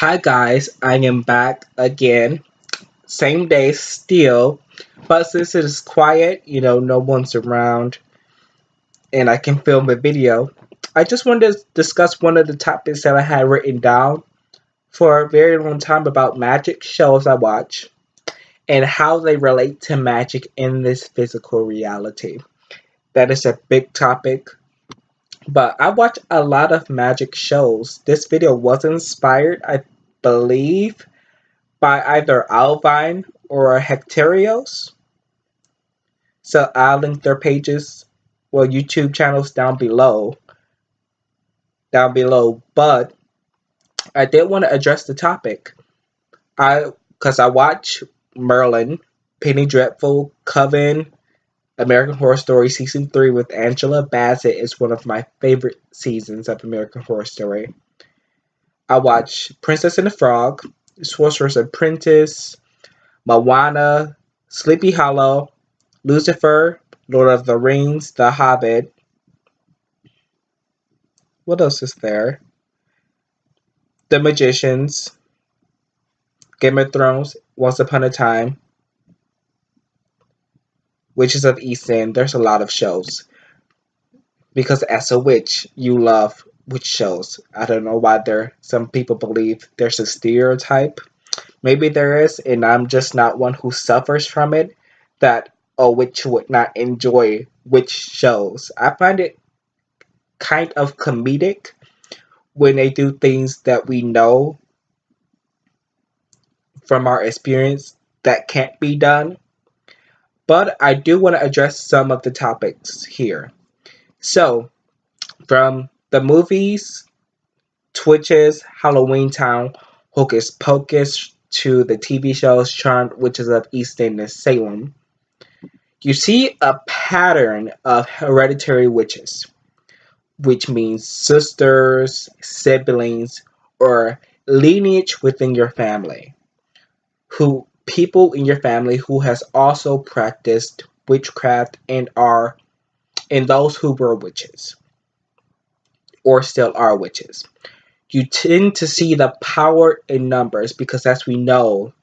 Hi guys, I am back again. Same day still, but since it is quiet, no one's around and I can film a video, I just wanted to discuss one of the topics that I had written down for a very long time about magic shows I watch and how they relate to magic in this physical reality. That is a big topic, but I watch a lot of magic shows. This video was inspired, I believe, by either Alvine or Hectorios. So I'll link their pages, YouTube channels down below. But I did want to address the topic. Because I watch Merlin, Penny Dreadful, Coven, American Horror Story Season 3 with Angela Bassett is one of my favorite seasons of American Horror Story. I watch Princess and the Frog, Sorcerer's Apprentice, Moana, Sleepy Hollow, Lucifer, Lord of the Rings, The Hobbit. What else is there? The Magicians, Game of Thrones, Once Upon a Time, Witches of East End. There's a lot of shows. Because as a witch, you love witch shows. I don't know why some people believe there's a stereotype. Maybe there is, and I'm just not one who suffers from it, that a witch would not enjoy witch shows. I find it kind of comedic when they do things that we know from our experience that can't be done. But I do want to address some of the topics here. So, from the movies, Twitches, Halloween Town, Hocus Pocus, to the TV shows Charmed, Witches of East End and Salem, you see a pattern of hereditary witches, which means sisters, siblings, or lineage within your family. People in your family who has also practiced witchcraft and those who were witches or still are witches. You tend to see the power in numbers because, as we know,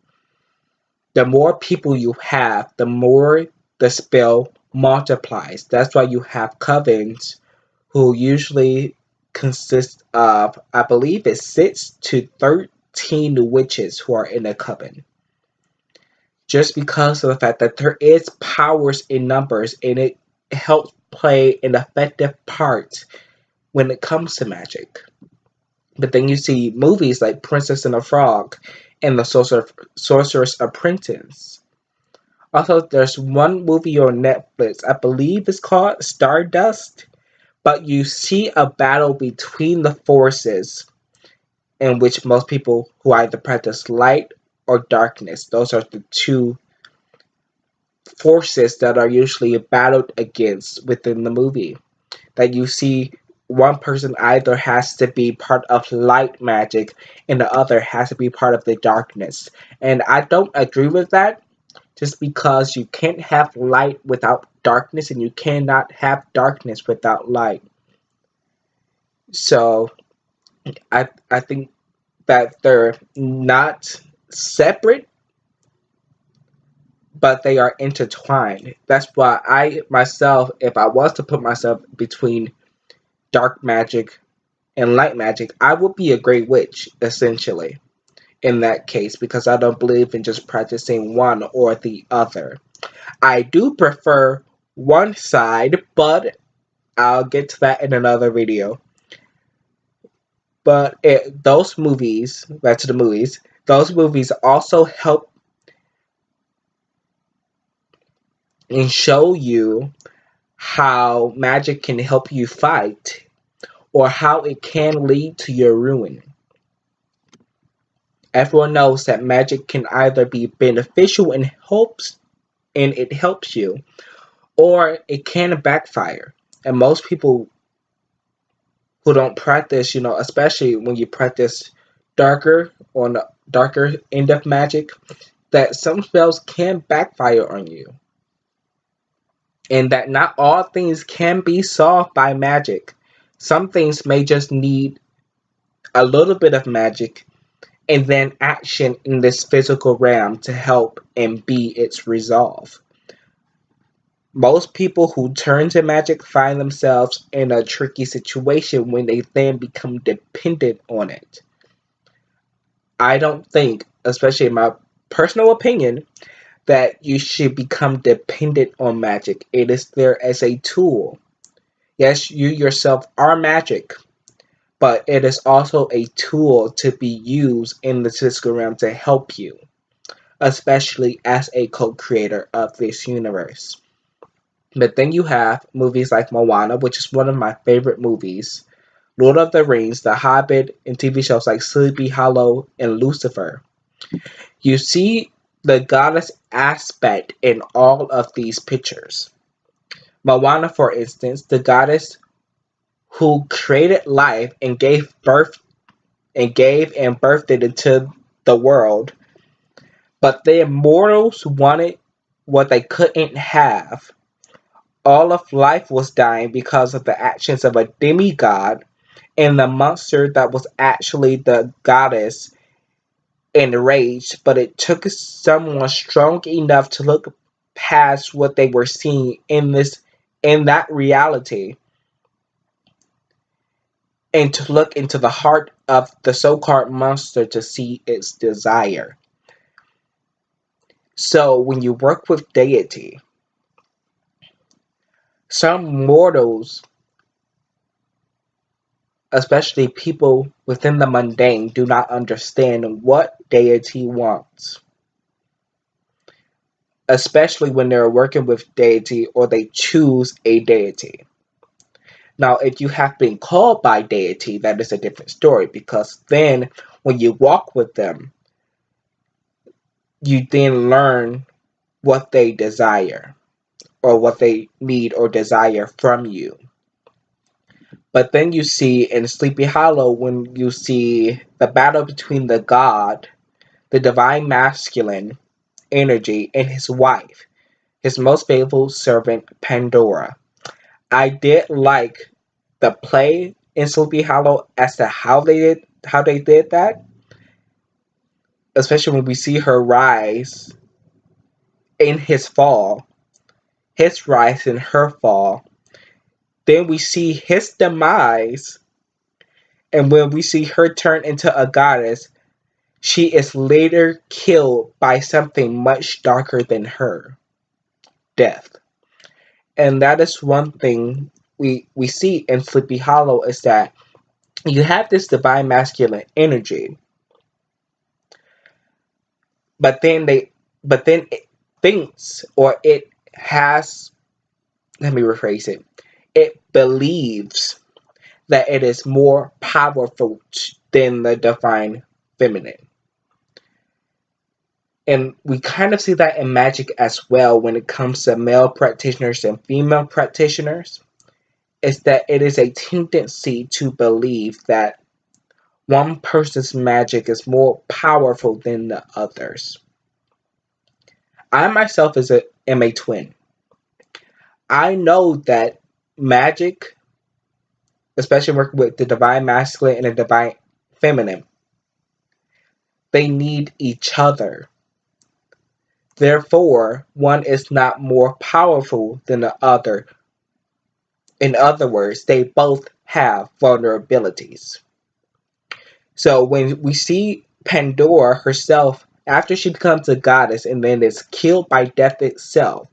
the more people you have, the more the spell multiplies. That's why you have covens who usually consist of, I believe it's 6 to 13 witches who are in a coven. Just because of the fact that there is powers in numbers and it helps play an effective part when it comes to magic. But then you see movies like Princess and the Frog and the Sorcerer's Apprentice. Also, there's one movie on Netflix, I believe it's called Stardust, but you see a battle between the forces in which most people who either practice light or darkness, those are the two forces that are usually battled against within the movie. That you see one person either has to be part of light magic and the other has to be part of the darkness. And I don't agree with that, just because you can't have light without darkness and you cannot have darkness without light. So I think that they're not separate, but they are intertwined. That's why I myself, if I was to put myself between dark magic and light magic, I would be a great witch, essentially, in that case, because I don't believe in just practicing one or the other. I do prefer one side, but I'll get to that in another video. But those movies, back to the movies, those movies also help and show you how magic can help you fight or how it can lead to your ruin. Everyone knows that magic can either be beneficial and it helps you, or it can backfire. And most people who don't practice, especially when you practice on the darker end of magic, that some spells can backfire on you. And that not all things can be solved by magic. Some things may just need a little bit of magic and then action in this physical realm to help and be its resolve. Most people who turn to magic find themselves in a tricky situation when they then become dependent on it. I don't think, especially in my personal opinion, that you should become dependent on magic. It is there as a tool. Yes, you yourself are magic, but it is also a tool to be used in the physical realm to help you, especially as a co-creator of this universe. But then you have movies like Moana, which is one of my favorite movies, Lord of the Rings, The Hobbit, and TV shows like Sleepy Hollow and Lucifer. You see the goddess aspect in all of these pictures. Moana, for instance, the goddess who created life and gave and birthed it into the world, but the immortals wanted what they couldn't have. All of life was dying because of the actions of a demigod and the monster that was actually the goddess enraged, but it took someone strong enough to look past what they were seeing in that reality and to look into the heart of the so-called monster to see its desire. So when you work with deity, some mortals, especially people within the mundane, do not understand what deity wants, especially when they're working with deity or they choose a deity. Now, if you have been called by deity, that is a different story, because then when you walk with them, you then learn what they desire or what they need or desire from you. But then you see in Sleepy Hollow, when you see the battle between the god, the divine masculine energy, and his wife, his most faithful servant, Pandora. I did like the play in Sleepy Hollow as to how they did that, especially when we see her rise in his rise in her fall. Then we see his demise, and when we see her turn into a goddess, she is later killed by something much darker than her, death. And that is one thing we see in Sleepy Hollow, is that you have this divine masculine energy, but then it thinks, or it has, let me rephrase it, it believes that it is more powerful than the divine feminine. And we kind of see that in magic as well when it comes to male practitioners and female practitioners, is that it is a tendency to believe that one person's magic is more powerful than the others. I myself am a twin. I know that magic, especially working with the divine masculine and the divine feminine, they need each other. Therefore, one is not more powerful than the other. In other words, they both have vulnerabilities. So when we see Pandora herself, after she becomes a goddess and then is killed by death itself,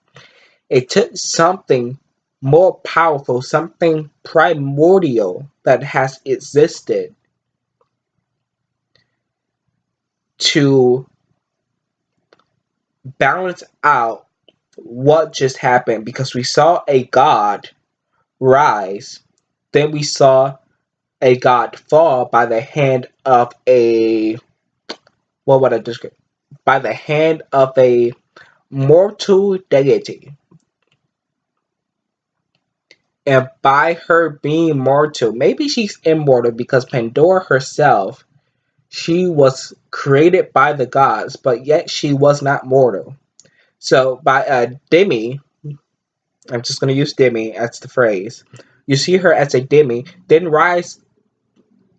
it took something more powerful, something primordial that has existed to balance out what just happened, because we saw a god rise, then we saw a god fall by the hand of a, what would I describe? By the hand of a mortal deity. And by her being mortal, maybe she's immortal because Pandora herself, she was created by the gods, but yet she was not mortal. So by a demi, I'm just going to use demi as the phrase. You see her as a demi, then rise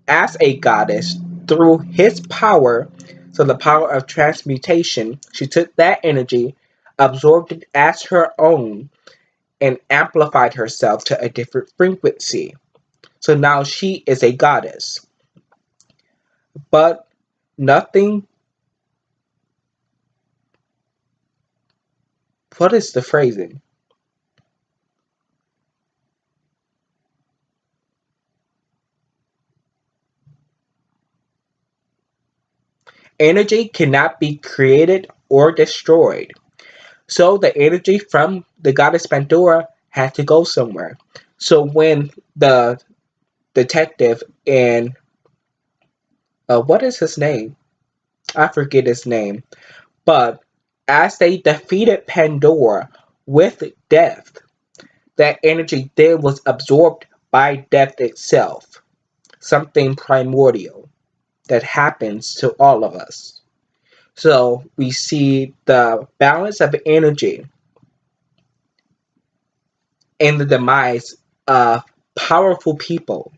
as a goddess, through his power, so the power of transmutation, she took that energy, absorbed it as her own, and amplified herself to a different frequency. So now she is a goddess. But nothing, what is the phrasing? Energy cannot be created or destroyed. So the energy from the goddess Pandora had to go somewhere. So when the detective in what is his name? I forget his name. But as they defeated Pandora with death, that energy then was absorbed by death itself. Something primordial that happens to all of us. So we see the balance of energy in the demise of powerful people.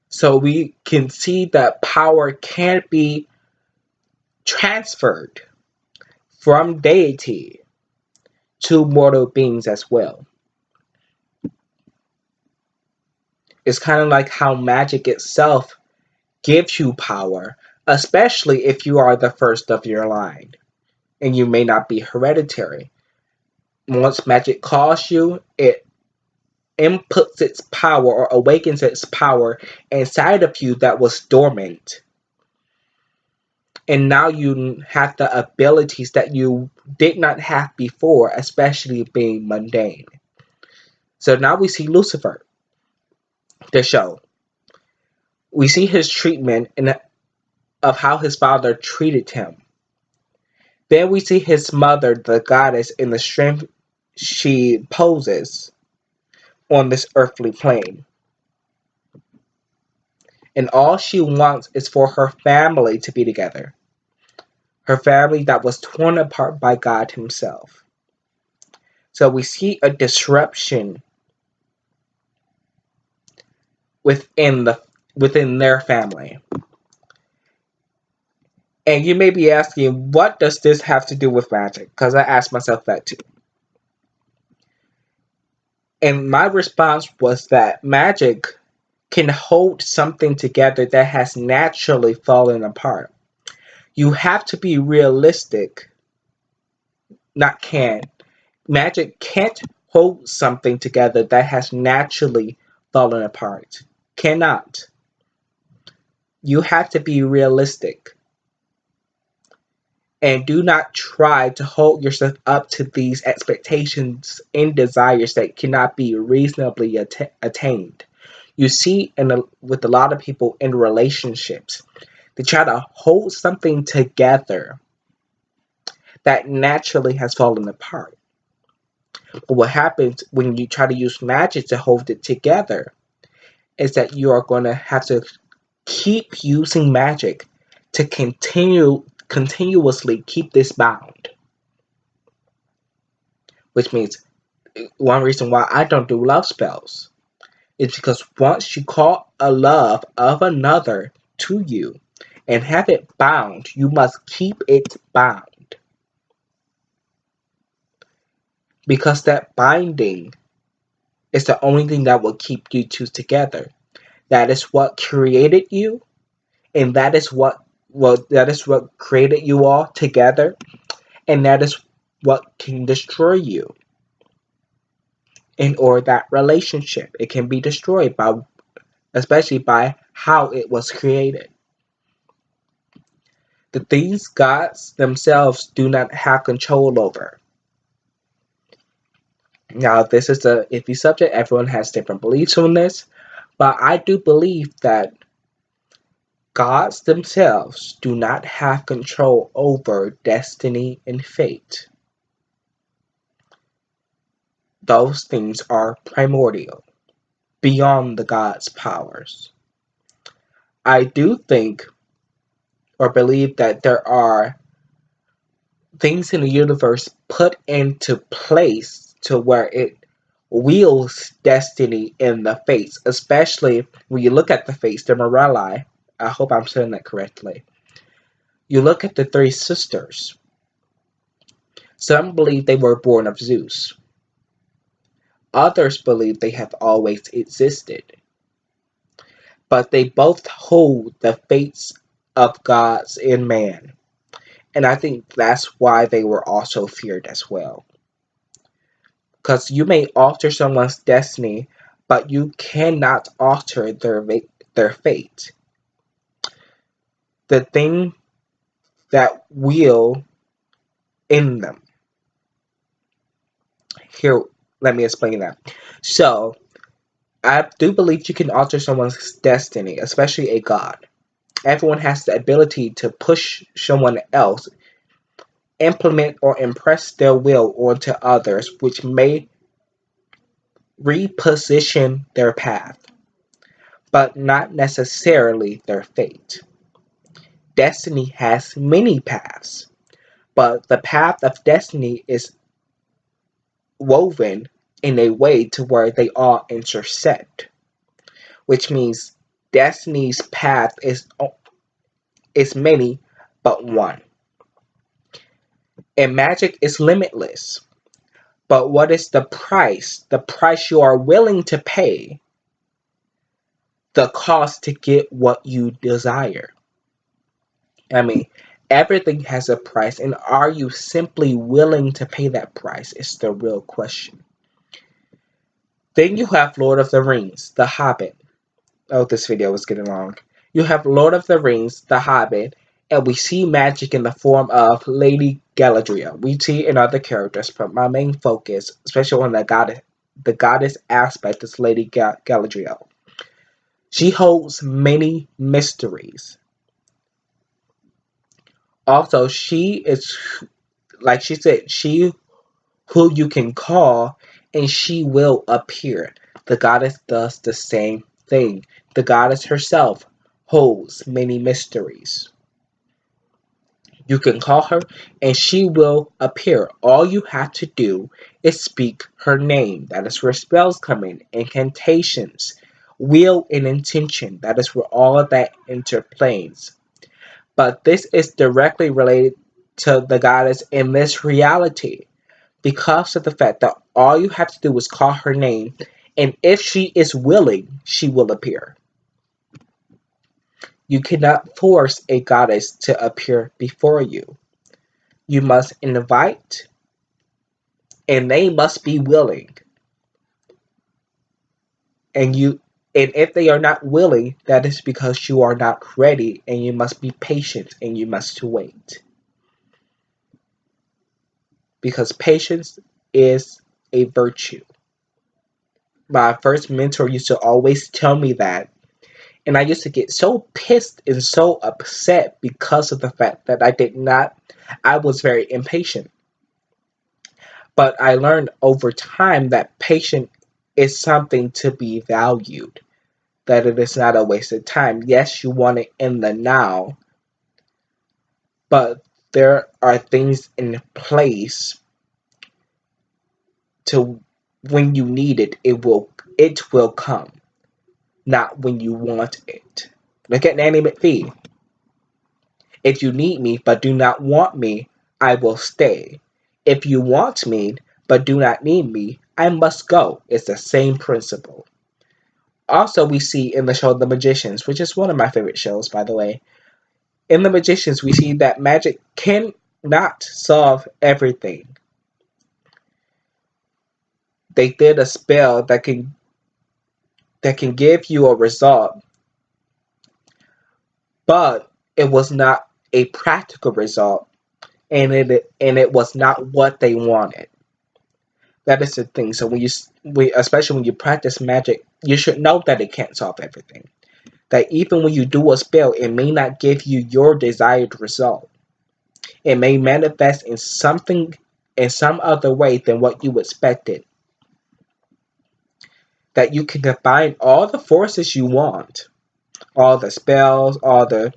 So we can see that power can't be transferred from deity to mortal beings as well. It's kind of like how magic itself gives you power, especially if you are the first of your line and you may not be hereditary. Once magic calls you, it inputs its power or awakens its power inside of you that was dormant. And now you have the abilities that you did not have before, especially being mundane. So now we see Lucifer, the show. We see his treatment of how his father treated him. Then we see his mother, the goddess, in the strength she poses on this earthly plane. And all she wants is for her family to be together. Her family that was torn apart by God himself. So we see a disruption within their family. And you may be asking, what does this have to do with magic? Because I asked myself that too. And my response was that magic can hold something together that has naturally fallen apart. You have to be realistic. Not can. Magic can't hold something together that has naturally fallen apart. Cannot. You have to be realistic. And do not try to hold yourself up to these expectations and desires that cannot be reasonably attained. You see with a lot of people in relationships, they try to hold something together that naturally has fallen apart. But what happens when you try to use magic to hold it together is that you are going to have to keep using magic to continuously keep this bound. Which means one reason why I don't do love spells is because once you call a love of another to you and have it bound, you must keep it bound. Because that binding is the only thing that will keep you two together. That is what created you, and that is what created you all together, and that is what can destroy you. Or that relationship, it can be destroyed especially by how it was created. The things gods themselves do not have control over. Now, this is a iffy subject. Everyone has different beliefs on this, but I do believe that gods themselves do not have control over destiny and fate. Those things are primordial, beyond the gods' powers. I do think or believe that there are things in the universe put into place to where it wields destiny in the fates, especially when you look at the fates, the Morelli, I hope I'm saying that correctly. You look at the three sisters. Some believe they were born of Zeus. Others believe they have always existed. But they both hold the fates of gods and man. And I think that's why they were also feared as well. Because you may alter someone's destiny, but you cannot alter their fate. The thing that will end them. Here, let me explain that. So, I do believe you can alter someone's destiny, especially a god. Everyone has the ability to push someone else, implement or impress their will onto others, which may reposition their path, but not necessarily their fate. Destiny has many paths, but the path of destiny is woven in a way to where they all intersect, which means destiny's path is many but one. And magic is limitless. But what is the price? The price you are willing to pay, the cost to get what you desire. I mean, everything has a price, and are you simply willing to pay that price? Is the real question. Then you have Lord of the Rings, The Hobbit. Oh, this video is getting long. You have Lord of the Rings, The Hobbit, and we see magic in the form of Lady Galadriel. We see in other characters, but my main focus, especially on the goddess aspect, is Lady Galadriel. She holds many mysteries. Also, she is, like she said, she who you can call, and she will appear. The goddess does the same thing. The goddess herself holds many mysteries. You can call her and she will appear. All you have to do is speak her name. That is where spells come in. Incantations, will and intention. That is where all of that interplays. But this is directly related to the goddess in this reality because of the fact that all you have to do is call her name, and if she is willing, she will appear. You cannot force a goddess to appear before you. You must invite, and they must be willing. And if they are not willing, that is because you are not ready, and you must be patient, and you must wait. Because patience is a virtue. My first mentor used to always tell me that, and I used to get so pissed and so upset because of the fact that I was very impatient. But I learned over time that patience is something to be valued, that it is not a waste of time. Yes, you want it in the now, but there are things in place to when you need it, it will come, not when you want it. Look at Nanny McPhee. If you need me but do not want me, I will stay. If you want me but do not need me, I must go. It's the same principle. Also, we see in the show The Magicians, which is one of my favorite shows, by the way. In The Magicians, we see that magic cannot solve everything. They did a spell that can give you a result, but it was not a practical result, and it was not what they wanted. That is the thing. So especially when you practice magic, you should know that it can't solve everything. That even when you do a spell, it may not give you your desired result. It may manifest in some other way than what you expected. That you can combine all the forces you want, all the spells, all the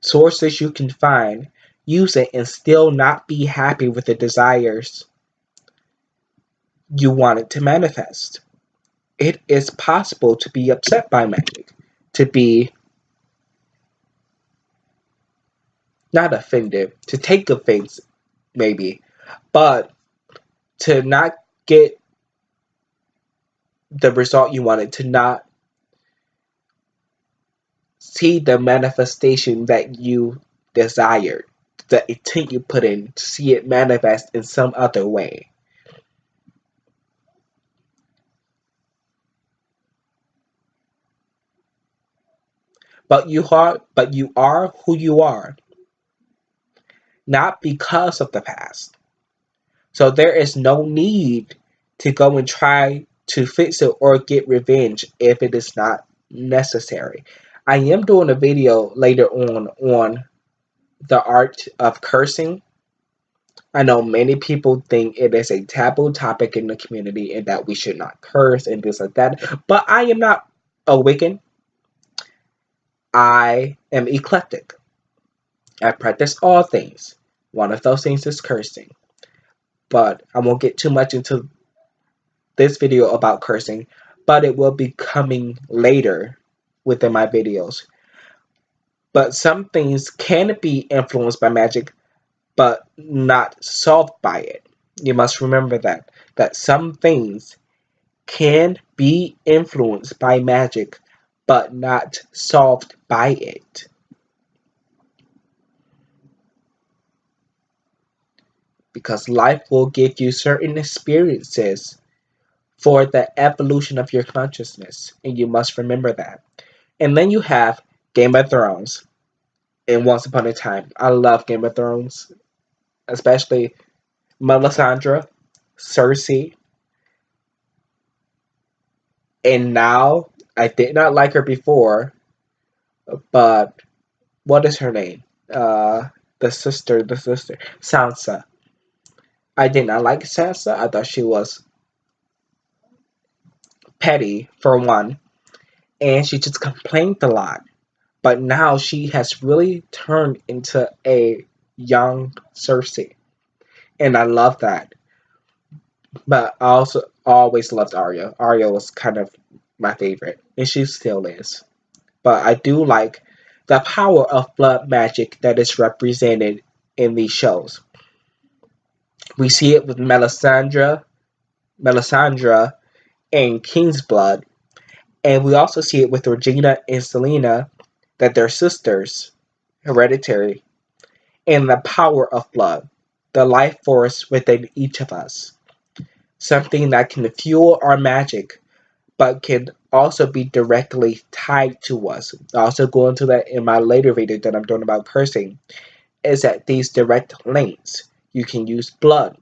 sources you can find, use it and still not be happy with the desires you want it to manifest. It is possible to be upset by magic, to be not offended, to take offense, maybe, but to not get the result you wanted, to not see the manifestation that you desired, the intent you put in, to see it manifest in some other way. But you are who you are, not because of the past. So there is no need to go and try to fix it or get revenge if it is not necessary. I am doing a video later on the art of cursing. I know many people think it is a taboo topic in the community and that we should not curse and things like that. But I am not a Wiccan. I am eclectic. I practice all things. One of those things is cursing. But I won't get too much into this video about cursing, but it will be coming later within my videos. But some things can be influenced by magic, but not solved by it. You must remember that some things can be influenced by magic, but not solved by it. Because life will give you certain experiences for the evolution of your consciousness, and you must remember that. And then you have Game of Thrones and Once Upon a Time. I love Game of Thrones, especially Melisandre, Cersei, and now I did not like her before, but what is her name? The sister, Sansa. I did not like Sansa. I thought she was petty for one, and she just complained a lot. But now she has really turned into a young Cersei, and I love that. But I also always loved Arya. Arya was kind of my favorite, and she still is. But I do like the power of blood magic that is represented in these shows. We see it with Melisandre and King's Blood, and we also see it with Regina and Selena, that they're sisters, hereditary, and the power of blood, the life force within each of us. Something that can fuel our magic, but can also be directly tied to us. I'll also go into that in my later video that I'm doing about cursing, is that these direct links. You can use blood,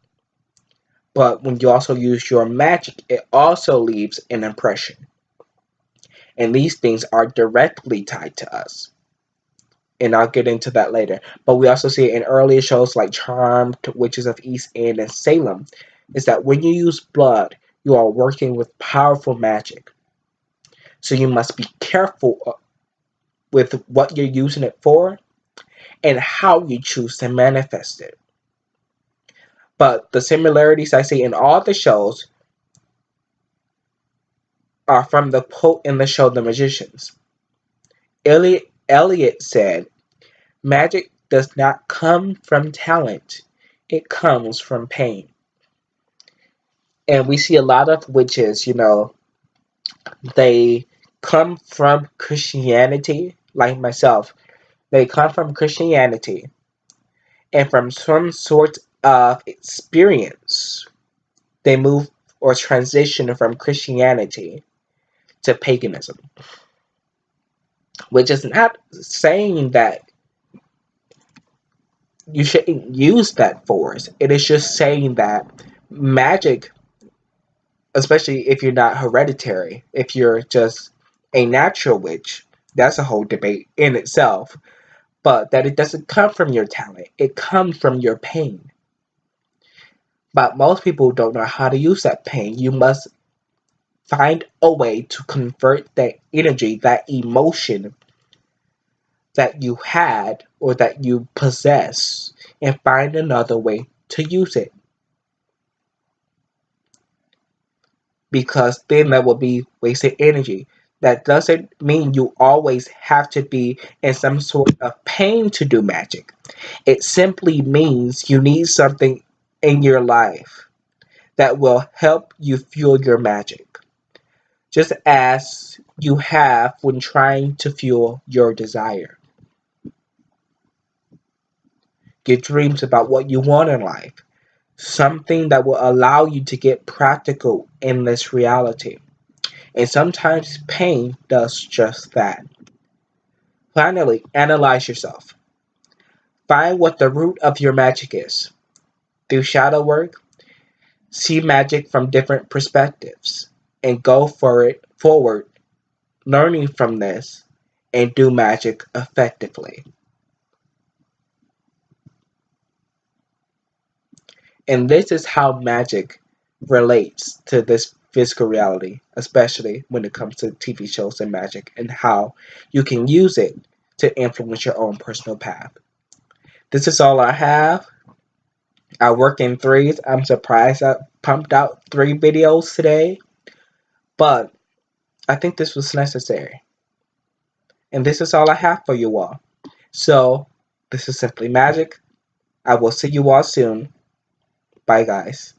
but when you also use your magic, it also leaves an impression. And these things are directly tied to us. And I'll get into that later. But we also see it in earlier shows like Charmed, Witches of East End, and Salem, is that when you use blood, you are working with powerful magic. So you must be careful with what you're using it for and how you choose to manifest it. But the similarities I see in all the shows are from the quote in the show The Magicians. Eliot said, "Magic does not come from talent, it comes from pain." And we see a lot of witches, they come from Christianity, like myself. They come from Christianity and from some sort of experience. They move or transition from Christianity to paganism. Which is not saying that you shouldn't use that force. It is just saying that magic, especially if you're not hereditary, if you're just a natural witch, that's a whole debate in itself. But that it doesn't come from your talent, it comes from your pain. But most people don't know how to use that pain. You must find a way to convert that energy, that emotion that you had or that you possess, and find another way to use it. Because then that will be wasted energy. That doesn't mean you always have to be in some sort of pain to do magic. It simply means you need something in your life that will help you fuel your magic, just as you have when trying to fuel your desire. Your dreams about what you want in life, something that will allow you to get practical in this reality. And sometimes pain does just that. Finally, analyze yourself. Find what the root of your magic is. Through shadow work, see magic from different perspectives and go for it forward, learning from this and do magic effectively. And this is how magic relates to this physical reality, especially when it comes to TV shows and magic, and how you can use it to influence your own personal path. This is all I have. I work in threes. I'm surprised I pumped out 3 videos today, but I think this was necessary. And this is all I have for you all. So, this is Simply Magic. I will see you all soon. Bye, guys.